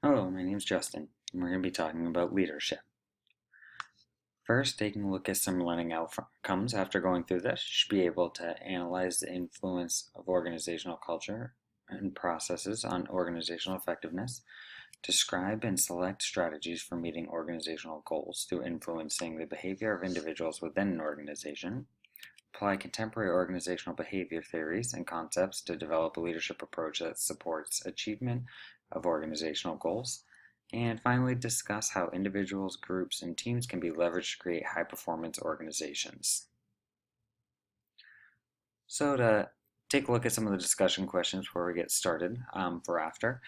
Hello, my name is Justin, and we're going to be talking about leadership. First, taking a look at some learning outcomes after going through this, you should be able to analyze the influence of organizational culture and processes on organizational effectiveness, describe and select strategies for meeting organizational goals through influencing the behavior of individuals within an organization, apply contemporary organizational behavior theories and concepts to develop a leadership approach that supports achievement of organizational goals, and finally discuss how individuals, groups, and teams can be leveraged to create high-performance organizations. So to take a look at some of the discussion questions before we get started for after.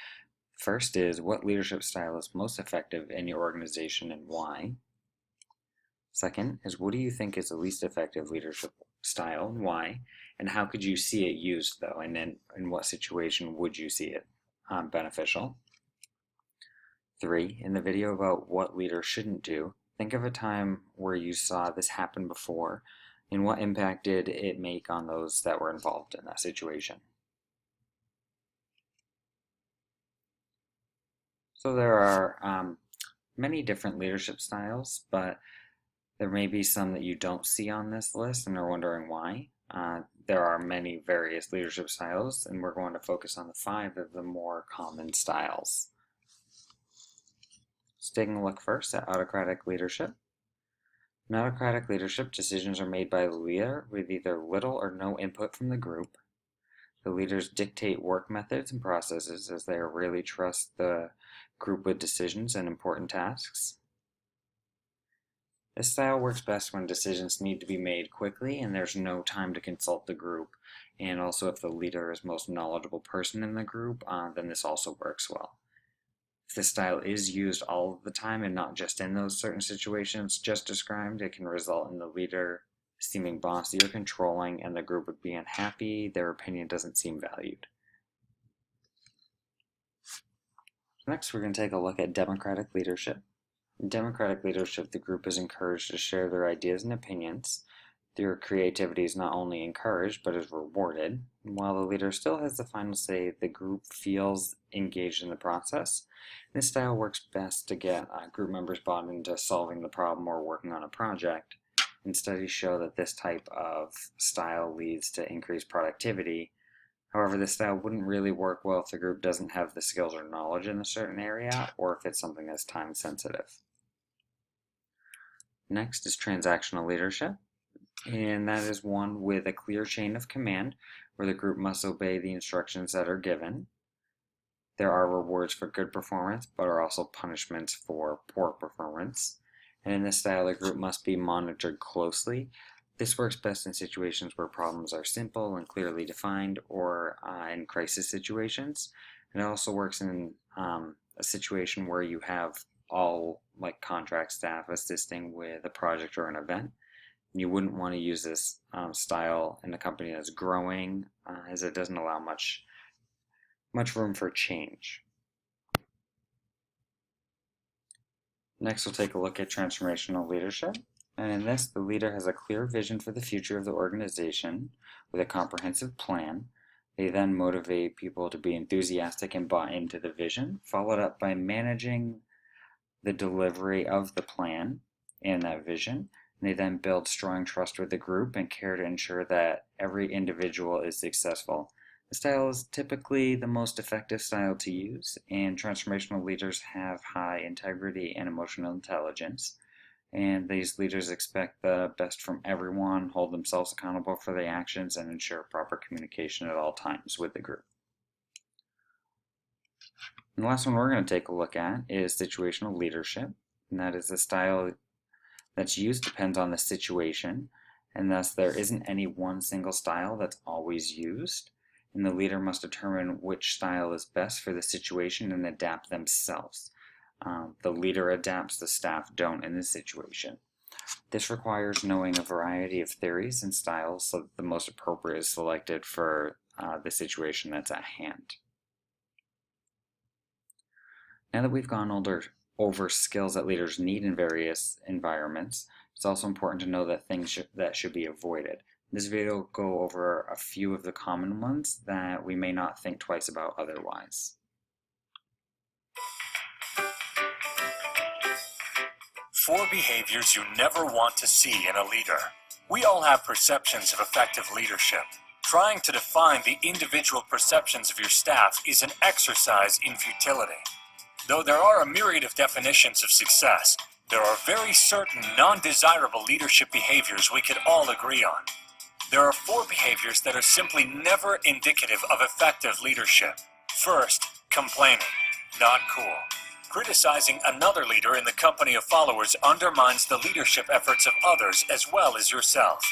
First is, what leadership style is most effective in your organization and why? Second is, what do you think is the least effective leadership style and why? And how could you see it used though? And then in what situation would you see it beneficial? 3, in the video about what leaders shouldn't do, think of a time where you saw this happen before and what impact did it make on those that were involved in that situation. So there are many different leadership styles, but there may be some that you don't see on this list and are wondering why. There are many various leadership styles, and we're going to focus on the 5 of the more common styles. So taking a look first at autocratic leadership. In autocratic leadership, decisions are made by the leader with either little or no input from the group. The leaders dictate work methods and processes as they rarely trust the group with decisions and important tasks. This style works best when decisions need to be made quickly and there's no time to consult the group. And also if the leader is the most knowledgeable person in the group, then this also works well. If this style is used all of the time and not just in those certain situations just described, it can result in the leader seeming bossy or controlling and the group would be unhappy, their opinion doesn't seem valued. Next, we're going to take a look at democratic leadership. In democratic leadership, the group is encouraged to share their ideas and opinions. Their creativity is not only encouraged, but is rewarded. And while the leader still has the final say, the group feels engaged in the process. This style works best to get group members bought into solving the problem or working on a project. And studies show that this type of style leads to increased productivity. However, this style wouldn't really work well if the group doesn't have the skills or knowledge in a certain area, or if it's something that's time sensitive. Next is transactional leadership, and that is one with a clear chain of command where the group must obey the instructions that are given. There are rewards for good performance, but are also punishments for poor performance. And in this style, the group must be monitored closely. This works best in situations where problems are simple and clearly defined, or in crisis situations. And it also works in a situation where you have all like contract staff assisting with a project or an event. You wouldn't want to use this style in a company that's growing, as it doesn't allow much room for change. Next, we'll take a look at transformational leadership. And in this, the leader has a clear vision for the future of the organization with a comprehensive plan. They then motivate people to be enthusiastic and buy into the vision, followed up by managing the delivery of the plan and that vision. And they then build strong trust with the group and care to ensure that every individual is successful. The style is typically the most effective style to use, and transformational leaders have high integrity and emotional intelligence. And these leaders expect the best from everyone, hold themselves accountable for their actions, and ensure proper communication at all times with the group. And the last one we're going to take a look at is situational leadership, and that is the style that's used depends on the situation, and thus there isn't any one single style that's always used. And the leader must determine which style is best for the situation and adapt themselves. The leader adapts, the staff don't in this situation. This requires knowing a variety of theories and styles so that the most appropriate is selected for the situation that's at hand. Now that we've gone over skills that leaders need in various environments, it's also important to know that things that should be avoided. This video will go over a few of the common ones that we may not think twice about otherwise. 4 behaviors you never want to see in a leader. We all have perceptions of effective leadership. Trying to define the individual perceptions of your staff is an exercise in futility. Though there are a myriad of definitions of success, there are very certain non-desirable leadership behaviors we could all agree on. There are 4 behaviors that are simply never indicative of effective leadership. First, complaining. Not cool. Criticizing another leader in the company of followers undermines the leadership efforts of others as well as yourself.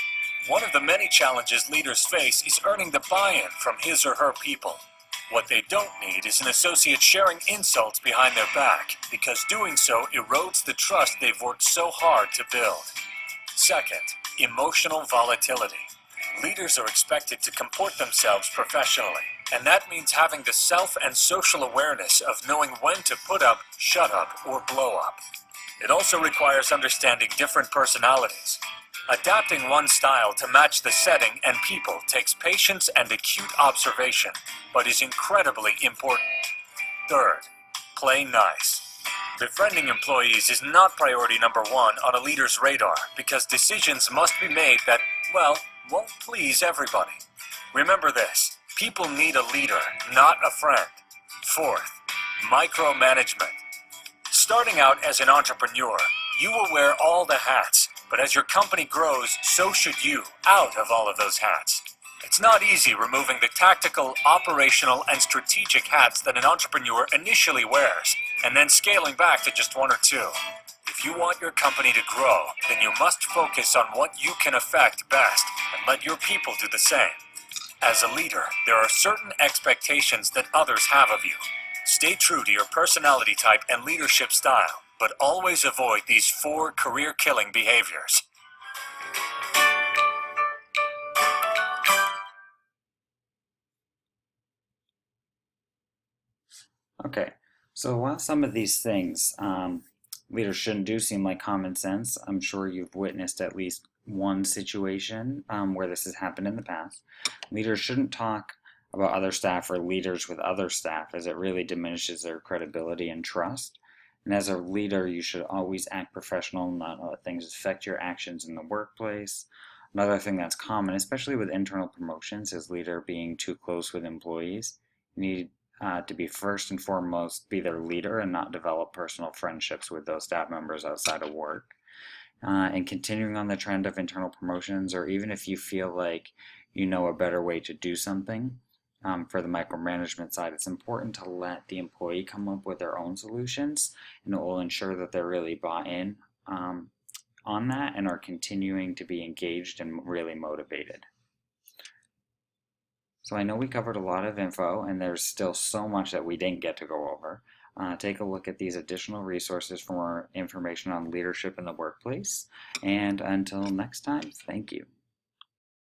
One of the many challenges leaders face is earning the buy-in from his or her people. What they don't need is an associate sharing insults behind their back, because doing so erodes the trust they've worked so hard to build. Second, emotional volatility. Leaders are expected to comport themselves professionally, and that means having the self and social awareness of knowing when to put up, shut up, or blow up. It also requires understanding different personalities. Adapting one style to match the setting and people takes patience and acute observation, but is incredibly important. Third, play nice. Befriending employees is not priority number 1 on a leader's radar, because decisions must be made that, well, won't please everybody. Remember this, people need a leader, not a friend. Fourth, micromanagement. Starting out as an entrepreneur, you will wear all the hats, but as your company grows, so should you, out of all of those hats. It's not easy removing the tactical, operational, and strategic hats that an entrepreneur initially wears, and then scaling back to just 1 or 2. If you want your company to grow, then you must focus on what you can affect best, and let your people do the same. As a leader, there are certain expectations that others have of you. Stay true to your personality type and leadership style, but always avoid these 4 career-killing behaviors. Okay, so while some of these things leaders shouldn't do seem like common sense, I'm sure you've witnessed at least one situation where this has happened in the past. Leaders shouldn't talk about other staff or leaders with other staff, as it really diminishes their credibility and trust. And as a leader, you should always act professional, not let things affect your actions in the workplace. Another thing that's common, especially with internal promotions, is leader being too close with employees. You need to be first and foremost be their leader and not develop personal friendships with those staff members outside of work. And continuing on the trend of internal promotions, or even if you feel like you know a better way to do something, for the micromanagement side, it's important to let the employee come up with their own solutions, and it will ensure that they're really bought in on that and are continuing to be engaged and really motivated. So I know we covered a lot of info, and there's still so much that we didn't get to go over. Take a look at these additional resources for more information on leadership in the workplace. And until next time, thank you.